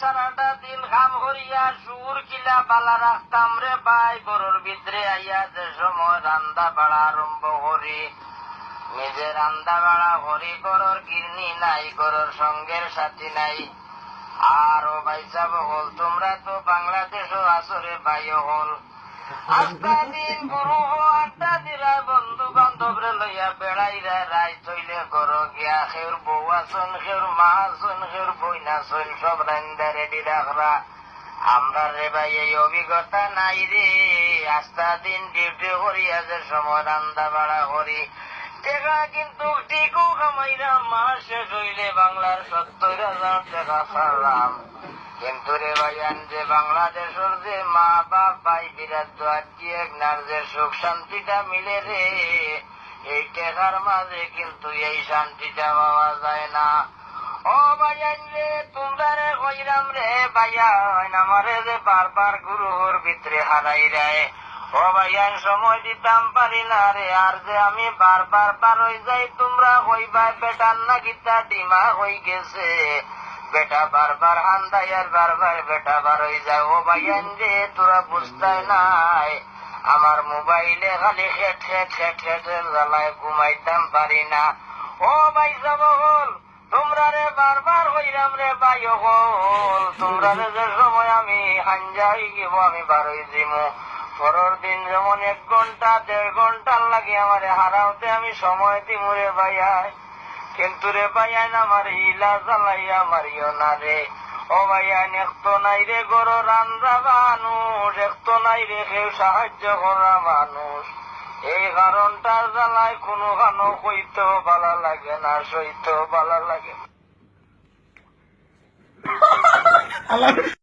সারাটা দিন কাম করিয়া সুর কিলা পালা রাখতাম রে ভাই, গরুর ভিতরে আইয়া যে সময় রান্দা বাড়া আরম্ভ করি, নিজে রান্দা বাড়া করি, গরুর গিরনি নাই, গরুর সঙ্গের সাথী নাই। আর ও ভাই সাব হল, তোমরা তো বাংলাদেশও আসরে ভাই হল, আটটা দিন গুরু আটটা দিরা বন্ধু বান্ধব রে লইয়া বেড়াইরা রাই চইলে গর গিয়া খের বউ আসন, খের মা আসন, খের বইনা আসন, সব রান্দা রেডি রাখরা। আমরা রে ভাই এই অভিজ্ঞতা নাই রে, আটটা দিন ডিউটি করিয়া যে সময় রান্দা বাড়া করি, টাকা কিন্তু টিকু কামাইরা মাস শেষ হইলে বাংলার 70,000 টাকা ছাড়লাম। কিন্তু রে ভাইয়ান যে বাংলাদেশের যে মা বাপ ভাই বিরাট দোয়ার কি একনার যে সুখ শান্তিটা মিলে রে, এই টেকার মাঝে কিন্তু এই শান্তিটা পাওয়া যায় না। ও ভাইয়ান রে, তোমরা রে কইরাম রে ভাইয়ান, আমারে যে বারবার গুরুর ভিতরে হারাই রায়, ও ভাইয়ান সময় দিতাম পারি না রে, আর যে আমি বারবার পার হয়ে যাই, তোমরা কইবা বেটার না গীতা ডিমা হয়ে গেছে, বেটা বারবার হান্দাই আর বারবার বেটা বার হয়ে যায়। ও ভাইয়ান রে, তোরা বুঝতাই নাই, আমার মোবাইলে খালি খেট খেট খেট খেটের জ্বালায় ঘুমাইতাম পারি না। ও ভাই যাব হল, তোমরা রে বারবার হইরাম রে ভাই হল, তোমরা রে যে সময় আমি হাঞ্জা হয়ে গেব, আমি বার হয়ে যাবো, পরের দিন যেমন 1 ঘন্টা 1.5 ঘন্টার লাগে আমার হারাওতে আমি সময় দিমু রে ভাইয়াই। কিন্তু রে ভাইয়ান আমার ইলা জ্বালাইয়া মারিও না রে, ও ভাইয়ান একতো নাই রে গরো রান্না মানুষ, একতো নাই রে কেউ সাহায্য করা মানুষ, এই কারণটার জ্বালায় কোনো খানো কইতেও ভালো লাগে না, সইতেও ভালো লাগে না।